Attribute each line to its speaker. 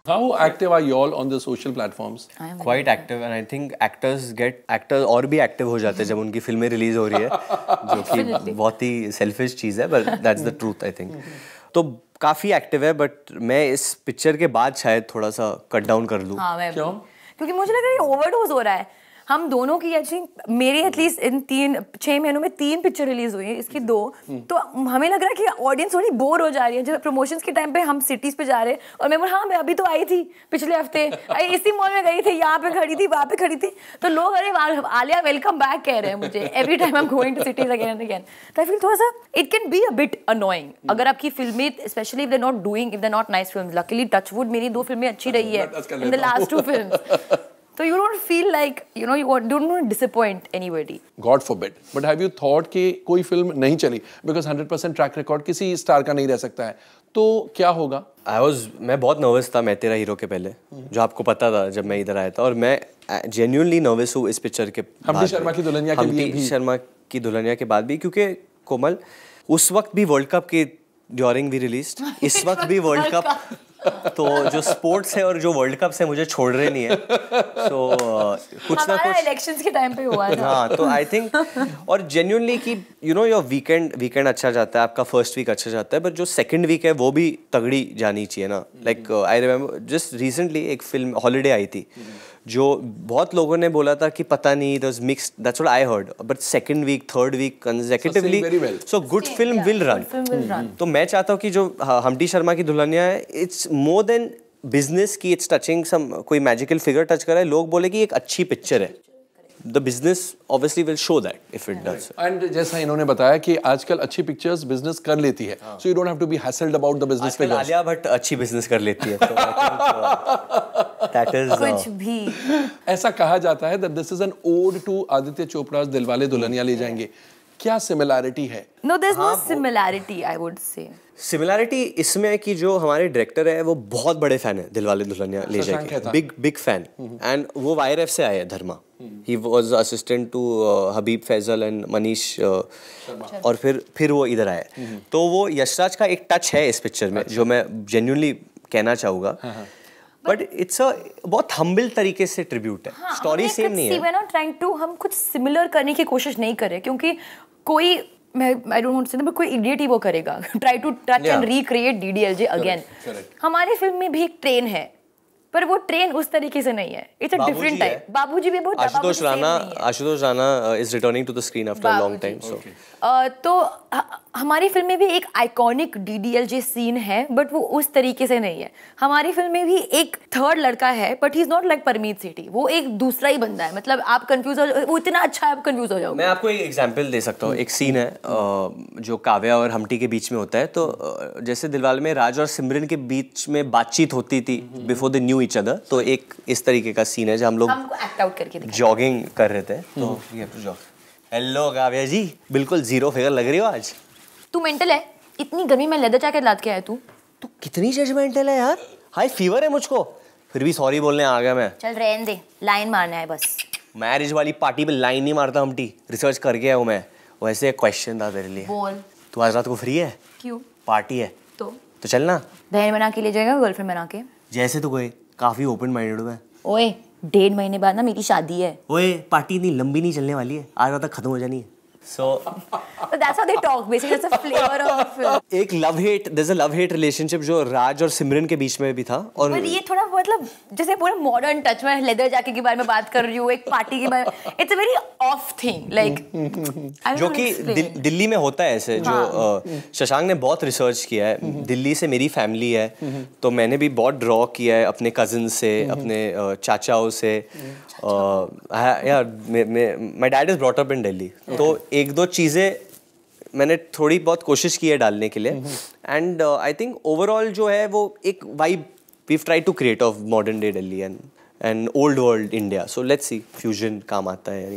Speaker 1: How active are you all on the social platforms?
Speaker 2: Quite active, and I think actors और भी active हो जाते हैं जब उनकी फिल्में रिलीज हो रही है, जो कि बहुत ही selfish चीज़ है, but that's the truth I think. तो काफ़ी एक्टिव है, बट मैं इस पिक्चर के बाद शायद थोड़ा सा कट डाउन कर लूँ.
Speaker 3: हाँ, मैं
Speaker 1: क्यों?
Speaker 3: क्योंकि मुझे लग रहा है ये ओवरडोज हो रहा है. हम दोनों की मेरी एटलीस्ट इन 6 महीनों में 3 पिक्चर रिलीज हुई है, इसकी 2. तो हमें लग रहा है कि ऑडियंस थोड़ी बोर हो जा रही है. जब प्रमोशंस के टाइम पे हम सिटीज पे जा रहे हैं और मैं अभी तो आई थी पिछले हफ्ते, इसी मॉल में गई थी, यहाँ पे खड़ी थी, वहाँ पे खड़ी थी, तो लोग अरे आलिया वेलकम बैक कह रहे हैं मुझे every time I am going to cities again and again. तो आई फील थोड़ा सा it can be a bit annoying अगर आपकी फिल्में, especially if they not doing, if they not nice films. Luckily touch wood मेरी 2 फिल्में अच्छी रही है in the last 2 films. So you don't feel like, you don't want to disappoint anybody.
Speaker 1: God forbid. But have you thought कि कोई film नहीं चली because 100% track record किसी स्टार का नहीं रह सकता है, तो क्या होगा?
Speaker 2: मैं बहुत नर्वस था मैं तेरा हीरो के पहले, जो आपको पता था जब मैं इधर आया था, और मैं जेन्युइनली नर्वस हूँ इस पिक्चर के बाद.
Speaker 1: हम्टी शर्मा की दुल्हनिया के लिए भी.
Speaker 2: शर्मा की दुल्हनिया के बाद भी, क्योंकि कोमल उस वक्त भी वर्ल्ड कप के ड्यूरिंग भी रिलीज्ड, इस वक्त भी वर्ल्ड कप. तो जो स्पोर्ट्स है और जो वर्ल्ड कप से मुझे छोड़ रहे नहीं है, तो कुछ ना कुछ
Speaker 3: इलेक्शंस के टाइम पे हुआ था.
Speaker 2: हाँ, तो आई थिंक, और जेन्युइनली कि योर वीकेंड अच्छा जाता है, आपका फर्स्ट वीक अच्छा जाता है, बट जो सेकंड वीक है वो भी तगड़ी जानी चाहिए ना. Like I remember just recently एक फिल्म हॉलीडे आई थी, जो बहुत लोगों ने बोला था कि पता नहीं, it was mixed, that's what I heard, but second week, third week consecutively, so good film will run. तो मैं चाहता हूँ कि जो हम्टी शर्मा की दुल्हनिया है, it's more than business की it's touching some कोई magical figure touch कर रहा है, लोग बोले कि एक अच्छी पिक्चर है. The business obviously will show that if it does.
Speaker 1: And जैसा इन्होंने बताया कि आजकल अच्छी पिक्चर्स बिजनेस कर लेती है, so you don't have to be hassled about the business figures.
Speaker 2: Alia Bhatt अच्छी बिजनेस कर लेती है, तो that is
Speaker 3: कुछ भी
Speaker 1: ऐसा कहा जाता है that this is an ode to Aditya Chopra Dilwale Dulhania Le जाएंगे. क्या सिमिलैरिटी है?
Speaker 3: No, there's no similarity, I would say.
Speaker 2: Similarity इसमें है कि जो हमारे डायरेक्टर है वो बहुत बड़े फैन है Dilwale Dulhania Le Jayenge, big fan, and वो YRF से आए हैं, Dharma. He was assistant to Habib Faisal and Manish, और फिर वो इधर आए. तो वो यशराज का एक टच है इस पिक्चर में, जो मैं जेन्युइनली कहना चाहूँगा, बट इट्स अ बहुत हम्बल तरीके से ट्रिब्यूट है. स्टोरी सेम नहीं है.
Speaker 3: we're not trying to, हम कुछ सिमिलर करने की कोशिश नहीं कर रहे, क्योंकि कोई I don't want to say, but कोई इडियट ही वो करेगा try to touch and recreate DDLJ again. हमारी फिल्म में भी एक ट्रेन है, पर वो ट्रेन उस तरीके से नहीं है. It's a different type. बाबूजी भी बहुत
Speaker 2: Ashutosh Rana is returning to the screen after a long time. So
Speaker 3: तो हमारी फिल्म में भी एक आइकॉनिक DDLJ सीन है, बट वो उस तरीके से नहीं है. हमारी फिल्म में भी एक थर्ड लड़का है, but he is not like Parmeet Sethi, वो एक दूसरा ही बंदा है. मतलब आप कंफ्यूज हो, वो इतना अच्छा है, आप कंफ्यूज हो जाओगे.
Speaker 2: मैं आपको एक एग्जांपल दे सकता हूँ. एक सीन है जो काव्या और हम्टी के बीच में होता है. तो जैसे दिलवाले में राज और सिमरन के बीच में बातचीत होती थी before the knew each other, तो एक इस तरीके का सीन है जहाँ हम लोग
Speaker 3: एक्ट आउट करके
Speaker 2: जॉगिंग कर रहे थे. तो हेलो काव्या जी, बिल्कुल जीरो फिगर लग रही हो आज.
Speaker 3: तू मेंटल है? इतनी गर्मी में लेदर जैकेट लाद के आया तू
Speaker 2: कितनी जजमेंटल है यार. हाई फीवर है मुझको, फिर भी सॉरी बोलने आ गया मैं.
Speaker 3: चल रहने दे, लाइन मारना है बस.
Speaker 2: मैरिज वाली पार्टी पे लाइन नहीं मारता हम्टी, रिसर्च करके आया हूँ मैं. वैसे एक क्वेश्चन था तेरे लिए.
Speaker 3: बोल.
Speaker 2: तू आज रात को फ्री है?
Speaker 3: क्यों?
Speaker 2: पार्टी है
Speaker 3: तो
Speaker 2: चलना.
Speaker 3: बहन बना के ले जाएगा, गर्लफ्रेंड बना के?
Speaker 2: जैसे तू कोई काफी ओपन माइंडेड है.
Speaker 3: ओए 1.5 महीने बाद ना मेरी शादी है.
Speaker 2: ओए पार्टी इतनी लंबी नहीं चलने वाली है, आज रात तक खत्म हो जानी है. So
Speaker 3: that's how they talk. Basically, it's a flavor of the film.
Speaker 2: एक there's a love hate relationship जो राज और सिमरन के बीच में भी था. और
Speaker 3: ये थोड़ा मतलब जैसे पूरा मॉडर्न टच में लेदर जैकेट के बारे में बात कर रही हूँ, एक पार्टी के बारे में. It's a very of thing, like
Speaker 2: जो कि दिल्ली में होता है ऐसे. जो शशांक ने बहुत रिसर्च किया है. दिल्ली से मेरी फैमिली है, तो मैंने भी बहुत ड्रॉ किया है अपने कजिन से, अपने चाचाओं से. यार my dad is brought up in Delhi, तो एक दो चीज़ें मैंने थोड़ी बहुत कोशिश की है डालने के लिए. एंड आई थिंक ओवरऑल जो है वो एक vibe we try to create of modern day Delhi and old world India. So let's see fusion काम आता है यानी.